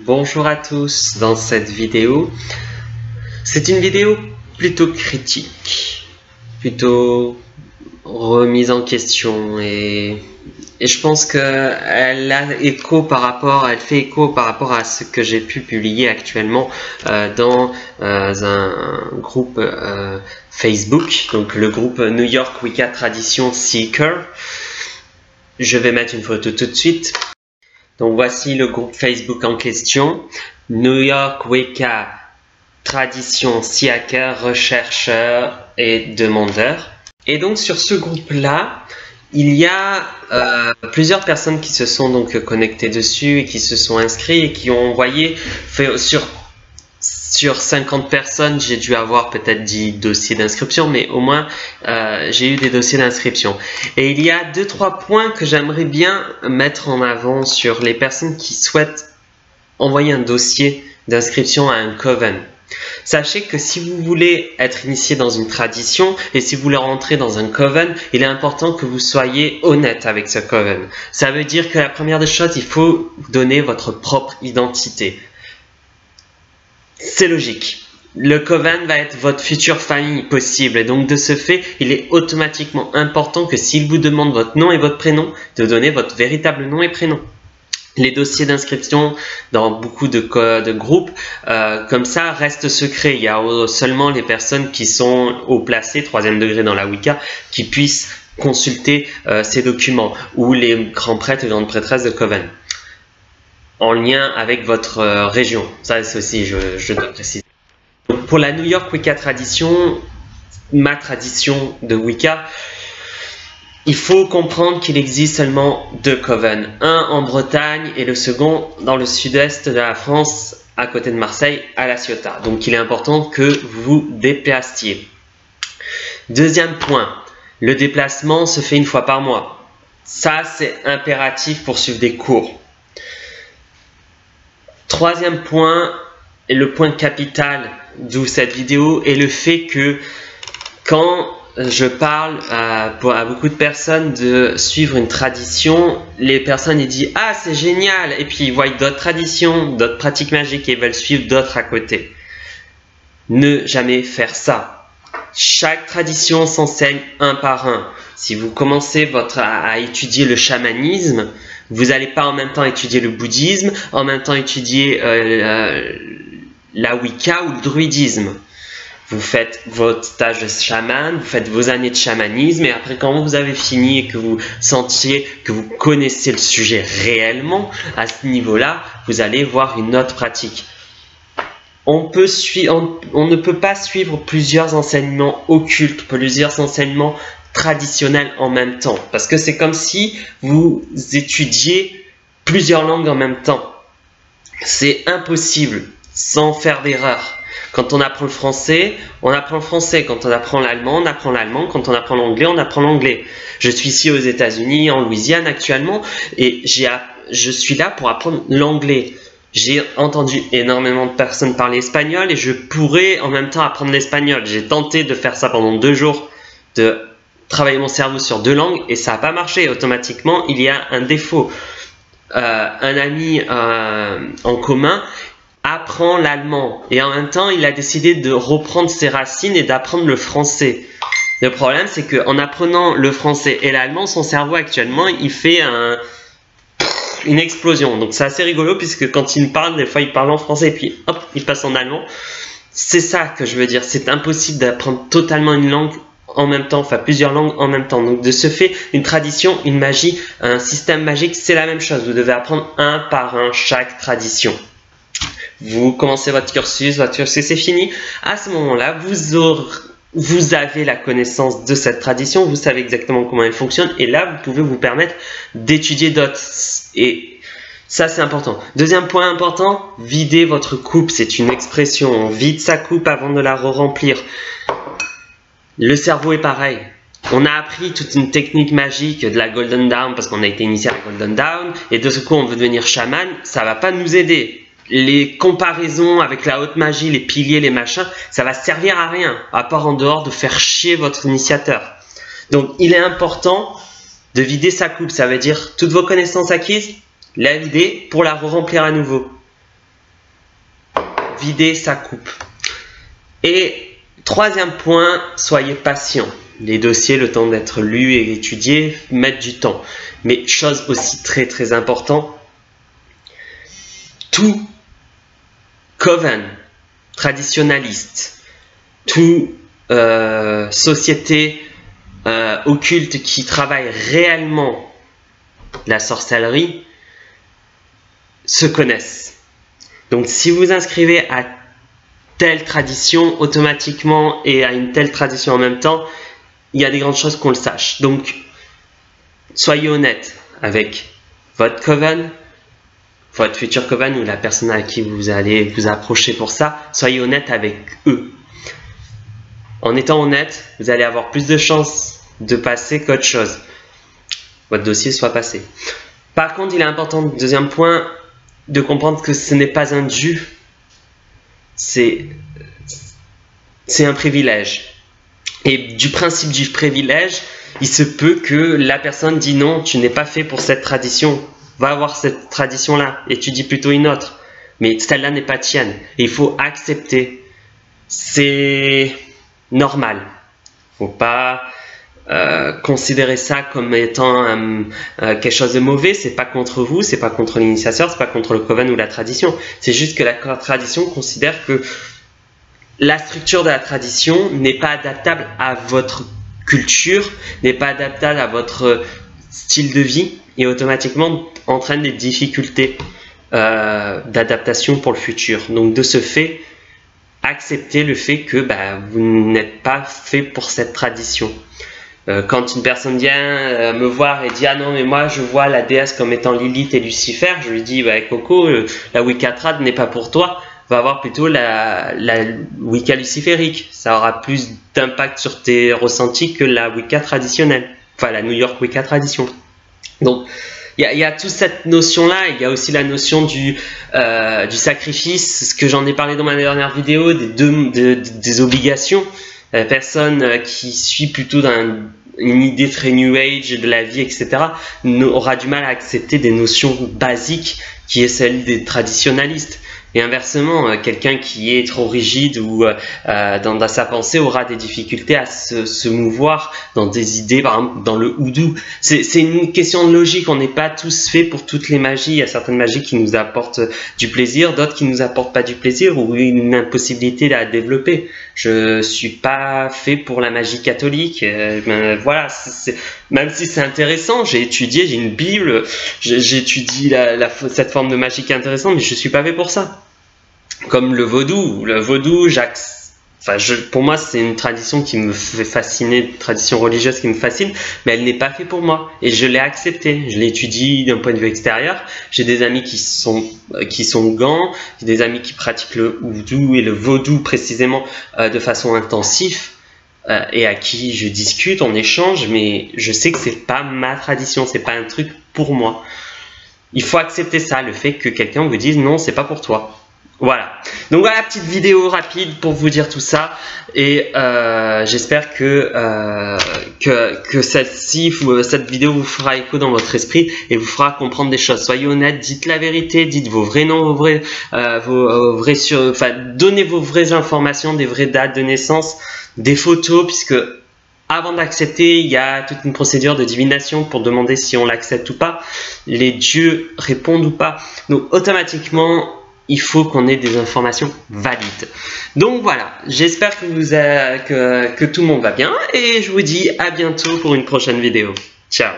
Bonjour à tous, dans cette vidéo, c'est une vidéo plutôt critique, plutôt remise en question et je pense qu'elle fait écho par rapport à ce que j'ai pu publier actuellement dans un groupe Facebook, donc le groupe New York Wicca Tradition Seeker. Je vais mettre une photo tout de suite. Donc voici le groupe Facebook en question, New York Wicca Tradition Seeker, rechercheurs et demandeurs. Et donc sur ce groupe-là, il y a plusieurs personnes qui se sont donc connectées dessus et qui se sont inscrits et qui ont envoyé sur 50 personnes, j'ai dû avoir peut-être 10 dossiers d'inscription, mais au moins j'ai eu des dossiers d'inscription. Et il y a 2-3 points que j'aimerais bien mettre en avant sur les personnes qui souhaitent envoyer un dossier d'inscription à un coven. Sachez que si vous voulez être initié dans une tradition et si vous voulez rentrer dans un coven, il est important que vous soyez honnête avec ce coven. Ça veut dire que la première des choses, il faut donner votre propre identité. C'est logique. Le coven va être votre future famille possible et donc de ce fait, il est automatiquement important que s'il vous demande votre nom et votre prénom, de donner votre véritable nom et prénom. Les dossiers d'inscription dans beaucoup de groupes comme ça restent secrets. Il y a seulement les personnes qui sont haut placées, 3e degré dans la Wicca, qui puissent consulter ces documents ou les grands prêtres et grandes prêtresses de coven en lien avec votre région. Ça c'est aussi, je dois préciser. Donc, pour la New York Wicca Tradition, ma tradition de Wicca, il faut comprendre qu'il existe seulement 2 covens, un en Bretagne et le second dans le sud-est de la France, à côté de Marseille, à La Ciotat. Donc il est important que vous déplaciez. Deuxième point, le déplacement se fait 1 fois par mois. Ça, c'est impératif pour suivre des cours. Troisième point, et le point capital d'où cette vidéo, est le fait que quand je parle à beaucoup de personnes de suivre une tradition, les personnes ils disent « Ah, c'est génial !» et puis ils voient d'autres traditions, d'autres pratiques magiques et ils veulent suivre d'autres à côté. Ne jamais faire ça. Chaque tradition s'enseigne un par un. Si vous commencez à étudier le chamanisme, vous n'allez pas en même temps étudier le bouddhisme, en même temps étudier la Wicca ou le druidisme. Vous faites votre stage de chaman, vous faites vos années de chamanisme et après quand vous avez fini et que vous sentiez que vous connaissez le sujet réellement, à ce niveau-là, vous allez voir une autre pratique. On ne peut pas suivre plusieurs enseignements occultes, plusieurs enseignements traditionnels en même temps. Parce que c'est comme si vous étudiez plusieurs langues en même temps. C'est impossible sans faire d'erreur. Quand on apprend le français, on apprend le français. Quand on apprend l'allemand, on apprend l'allemand. Quand on apprend l'anglais, on apprend l'anglais. Je suis ici aux États-Unis, en Louisiane actuellement, et je suis là pour apprendre l'anglais. J'ai entendu énormément de personnes parler espagnol et je pourrais en même temps apprendre l'espagnol. J'ai tenté de faire ça pendant 2 jours, de travailler mon cerveau sur 2 langues et ça n'a pas marché. Automatiquement, il y a un défaut. Un ami en commun apprend l'allemand et en même temps il a décidé de reprendre ses racines et d'apprendre le français. Le problème c'est qu'en apprenant le français et l'allemand, son cerveau actuellement il fait une explosion. Donc c'est assez rigolo puisque quand il parle, des fois il parle en français et puis hop il passe en allemand. C'est ça que je veux dire, c'est impossible d'apprendre totalement une langue en même temps, enfin plusieurs langues en même temps. Donc de ce fait, une tradition, une magie, un système magique, c'est la même chose. Vous devez apprendre un par un chaque tradition. Vous commencez votre cursus c'est fini. À ce moment-là, vous avez la connaissance de cette tradition, vous savez exactement comment elle fonctionne et là, vous pouvez vous permettre d'étudier d'autres. Et ça, c'est important. Deuxième point important, vider votre coupe. C'est une expression. On vide sa coupe avant de la re-remplir. Le cerveau est pareil. On a appris toute une technique magique de la Golden Dawn parce qu'on a été initié à la Golden Dawn et de ce coup, on veut devenir chaman. Ça ne va pas nous aider. Les comparaisons avec la haute magie, les piliers, les machins, ça va servir à rien, à part en dehors de faire chier votre initiateur. Donc, il est important de vider sa coupe. Ça veut dire toutes vos connaissances acquises, la vider pour la re-remplir à nouveau. vider, ça coupe. Et troisième point, soyez patient. Les dossiers, le temps d'être lus et étudiés, mettent du temps. Mais chose aussi très importante, tout coven traditionnaliste, tout société occulte qui travaille réellement la sorcellerie se connaissent. Donc si vous inscrivez à telle tradition automatiquement et à une telle tradition en même temps, il y a des grandes chances qu'on le sache. Donc soyez honnête avec votre coven, votre futur coven ou la personne à qui vous allez vous approcher pour ça. Soyez honnête avec eux. En étant honnête, vous allez avoir plus de chances de passer qu'autre chose. Votre dossier soit passé. Par contre, il est important, deuxième point, de comprendre que ce n'est pas un dû, c'est un privilège. Et du principe du privilège, il se peut que la personne dit non, tu n'es pas fait pour cette tradition, va avoir cette tradition-là, et tu dis plutôt une autre. Mais celle-là n'est pas tienne. Et il faut accepter. C'est normal. Il ne faut pas considérer ça comme étant quelque chose de mauvais. C'est pas contre vous, c'est pas contre l'initiateur, c'est pas contre le coven ou la tradition. C'est juste que la tradition considère que la structure de la tradition n'est pas adaptable à votre culture, n'est pas adaptable à votre style de vie et automatiquement entraîne des difficultés d'adaptation pour le futur. Donc de ce fait, acceptez le fait que vous n'êtes pas fait pour cette tradition. Quand une personne vient me voir et dit « Ah non, mais moi je vois la déesse comme étant Lilith et Lucifer », je lui dis « Coco, la Wicca trad n'est pas pour toi, va avoir plutôt la Wicca luciférique. Ça aura plus d'impact sur tes ressentis que la Wicca traditionnelle, enfin la New York Wicca tradition. » Donc, il y a toute cette notion-là. Il y a aussi la notion du sacrifice, ce que j'en ai parlé dans ma dernière vidéo, des obligations. La personne qui suit plutôt une idée très New Age de la vie, etc., aura du mal à accepter des notions basiques qui est celle des traditionnalistes. Et inversement, quelqu'un qui est trop rigide ou dans sa pensée aura des difficultés à se mouvoir dans des idées, par exemple dans le houdou. C'est une question de logique, on n'est pas tous faits pour toutes les magies. Il y a certaines magies qui nous apportent du plaisir, d'autres qui nous apportent pas du plaisir ou une impossibilité à développer. Je suis pas fait pour la magie catholique. Voilà, même si c'est intéressant, j'ai étudié, j'ai une Bible, j'étudie cette forme de magie qui est intéressante, mais je suis pas fait pour ça. Comme le vaudou. Le vaudou, pour moi, c'est une tradition qui me fait fasciner, une tradition religieuse qui me fascine, mais elle n'est pas faite pour moi. Et je l'ai acceptée. Je l'étudie d'un point de vue extérieur. J'ai des amis qui sont gants, j'ai des amis qui pratiquent le houdou et le vaudou précisément de façon intensive. Et à qui je discute, on échange, mais je sais que c'est pas ma tradition, c'est pas un truc pour moi. Il faut accepter ça, le fait que quelqu'un vous dise non, c'est pas pour toi. Voilà. Donc voilà, petite vidéo rapide pour vous dire tout ça, et j'espère que cette vidéo vous fera écho dans votre esprit et vous fera comprendre des choses. Soyez honnête, dites la vérité, dites vos vrais noms, donnez vos vraies informations, des vraies dates de naissance, des photos, puisque avant d'accepter, il y a toute une procédure de divination pour demander si on l'accepte ou pas. Les dieux répondent ou pas. Donc automatiquement, il faut qu'on ait des informations valides. Donc voilà, j'espère que tout le monde va bien et je vous dis à bientôt pour une prochaine vidéo. Ciao!